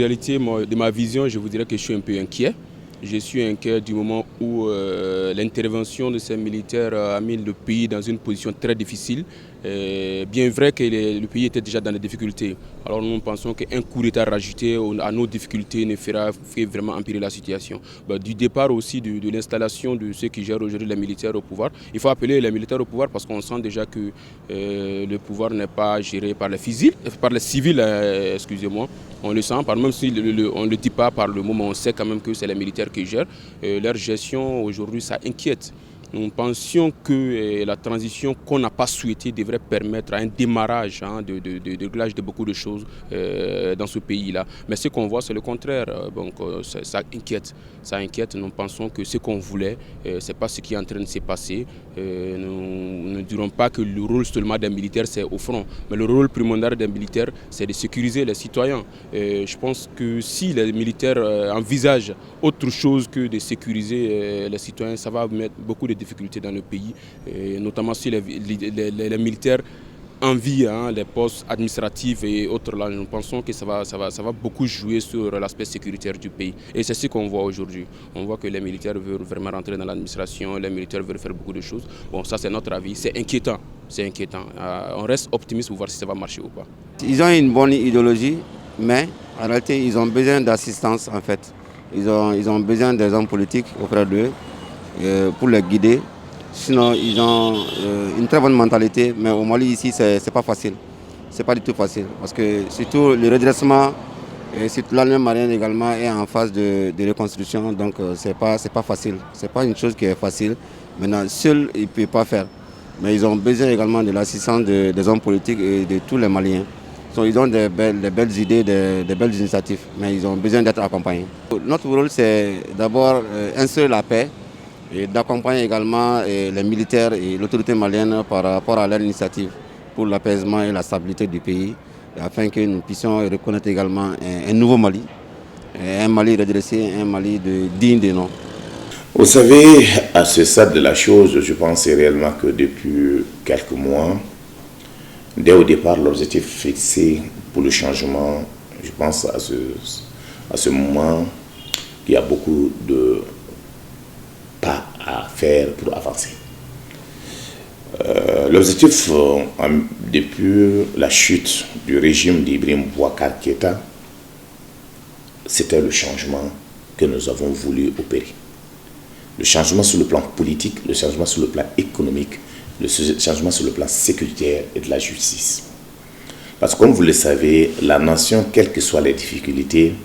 En réalité, de ma vision, je vous dirais que je suis un peu inquiet. Je suis inquiet du moment où l'intervention de ces militaires a mis le pays dans une position très difficile. Bien vrai que le pays était déjà dans des difficultés. Alors nous pensons qu'un coup d'État rajouté à nos difficultés ne fera vraiment empirer la situation. Du départ aussi de l'installation de ceux qui gèrent aujourd'hui les militaires au pouvoir, il faut appeler les militaires au pouvoir parce qu'on sent déjà que le pouvoir n'est pas géré par les civils, excusez-moi. On le sent, même si on ne le dit pas par le mot, mais on sait quand même que c'est les militaires qui gèrent. Leur gestion aujourd'hui, ça inquiète. Nous pensions que la transition qu'on n'a pas souhaitée devrait permettre un démarrage de réglage de beaucoup de choses dans ce pays-là. Mais ce qu'on voit, c'est le contraire. Ça inquiète. Ça inquiète. Nous pensons que ce qu'on voulait, ce n'est pas ce qui est en train de se passer. Nous ne dirons pas que le rôle seulement d'un militaire, c'est au front. Mais le rôle primordial d'un militaire, c'est de sécuriser les citoyens. Je pense que si les militaires envisagent autre chose que de sécuriser les citoyens, ça va mettre beaucoup de difficultés dans le pays, notamment si les militaires envient les postes administratifs et autres. Là, nous pensons que ça va beaucoup jouer sur l'aspect sécuritaire du pays. Et c'est ce qu'on voit aujourd'hui. On voit que les militaires veulent vraiment rentrer dans l'administration, les militaires veulent faire beaucoup de choses. Bon, ça c'est notre avis, c'est inquiétant. C'est inquiétant. On reste optimiste pour voir si ça va marcher ou pas. Ils ont une bonne idéologie, mais en réalité, ils ont besoin d'assistance en fait. Ils ont besoin des hommes politiques auprès d'eux pour les guider. Sinon, ils ont une très bonne mentalité, mais au Mali ici, c'est pas facile. C'est pas du tout facile. Parce que surtout le redressement, l'armée malienne également est en phase de reconstruction, donc c'est pas facile. C'est pas une chose qui est facile. Maintenant, seul, ils ne peuvent pas faire. Mais ils ont besoin également de l'assistance des hommes politiques et de tous les Maliens. Ils ont des belles idées, des belles initiatives, mais ils ont besoin d'être accompagnés. Notre rôle, c'est d'abord instaurer la paix et d'accompagner également les militaires et l'autorité malienne par rapport à leur initiative pour l'apaisement et la stabilité du pays, afin que nous puissions reconnaître également un nouveau Mali, un Mali redressé, un Mali digne de nom. Vous savez, à ce stade de la chose, je pense réellement que depuis quelques mois, dès au départ, l'objectif fixé pour le changement, je pense à ce moment qu'il y a beaucoup de pas à faire pour avancer. L'objectif, depuis la chute du régime d'Ibrahim Boubacar Keïta, c'était le changement que nous avons voulu opérer. Le changement sur le plan politique, le changement sur le plan économique, le changement sur le plan sécuritaire et de la justice. Parce que comme vous le savez, la nation, quelles que soient les difficultés,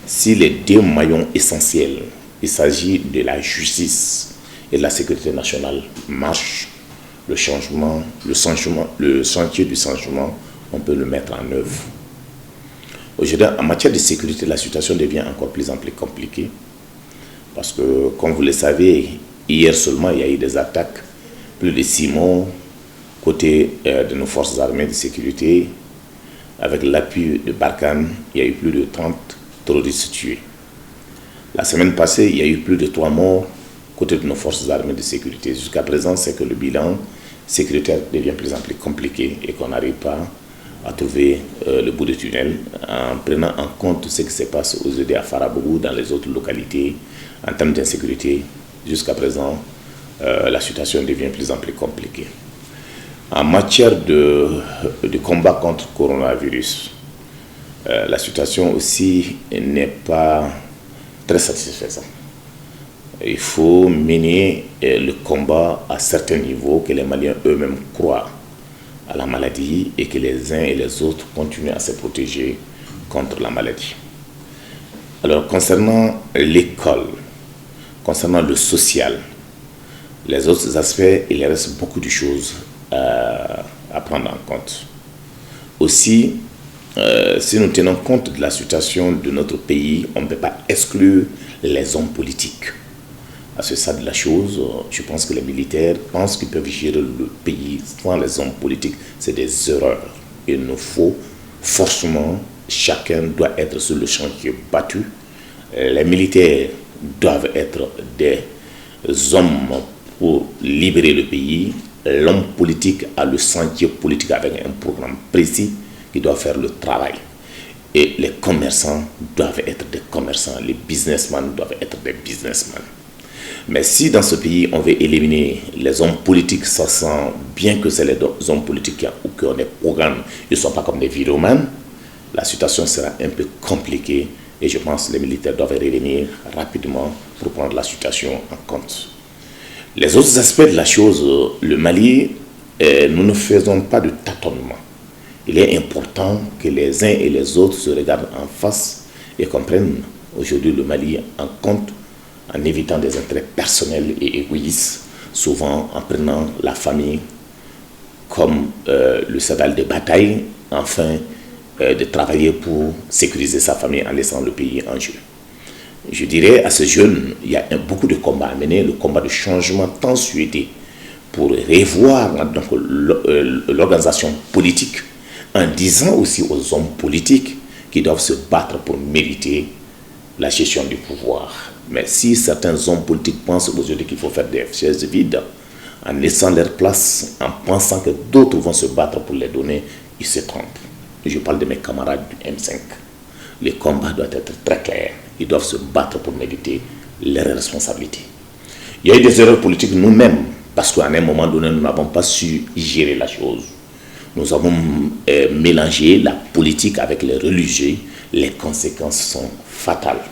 si les deux maillons essentiels, il s'agit de la justice et de la sécurité nationale, marchent, le chantier du changement, on peut le mettre en œuvre. Aujourd'hui, en matière de sécurité, la situation devient encore plus compliquée. Parce que, comme vous le savez, hier seulement, il y a eu des attaques, plus de 6 morts côté de nos forces armées de sécurité. Avec l'appui de Barkhane, il y a eu plus de 30 terroristes tués. La semaine passée, il y a eu plus de 3 morts côté de nos forces armées de sécurité. Jusqu'à présent, c'est que le bilan sécuritaire devient plus en plus compliqué et qu'on n'arrive pas à trouver le bout du tunnel en prenant en compte ce qui se passe aujourd'hui à Farabougou, dans les autres localités. En termes d'insécurité, jusqu'à présent, la situation devient plus en plus compliquée. En matière de combat contre le coronavirus, la situation aussi n'est pas très satisfaisante. Il faut mener le combat à certains niveaux, que les Maliens eux-mêmes croient à la maladie et que les uns et les autres continuent à se protéger contre la maladie. Alors, concernant l'école, concernant le social, les autres aspects, il reste beaucoup de choses à prendre en compte. Aussi, si nous tenons compte de la situation de notre pays, on ne peut pas exclure les hommes politiques. À ce stade de la chose, je pense que les militaires pensent qu'ils peuvent gérer le pays sans les hommes politiques. C'est des erreurs. Il nous faut forcément, chacun doit être sur le chantier battu. Les militaires doivent être des hommes pour libérer le pays. L'homme politique a le sentier politique avec un programme précis qui doit faire le travail. Et les commerçants doivent être des commerçants, les businessmen doivent être des businessmen. Mais si dans ce pays, on veut éliminer les hommes politiques, ça sent bien que c'est les hommes politiques qui ont des programmes, ils ne sont pas comme des viromanes, la situation sera un peu compliquée et je pense que les militaires doivent revenir rapidement pour prendre la situation en compte. Les autres aspects de la chose, le Mali, nous ne faisons pas de tâtonnement. Il est important que les uns et les autres se regardent en face et comprennent aujourd'hui le Mali en compte en évitant des intérêts personnels et égoïstes, souvent en prenant la famille comme le cheval de bataille, afin de travailler pour sécuriser sa famille en laissant le pays en jeu. Je dirais à ces jeunes, il y a beaucoup de combats à mener, le combat de changement tant souhaité pour revoir l'organisation politique, en disant aussi aux hommes politiques qui doivent se battre pour mériter la gestion du pouvoir. Mais si certains hommes politiques pensent aujourd'hui qu'il faut faire des chaises vides, en laissant leur place, en pensant que d'autres vont se battre pour les donner, ils se trompent. Je parle de mes camarades du M5. Les combats doivent être très clairs. Ils doivent se battre pour mériter leurs responsabilités. Il y a eu des erreurs politiques nous-mêmes, parce qu'à un moment donné, nous n'avons pas su gérer la chose. Nous avons mélangé la politique avec les religieux. Les conséquences sont fatales.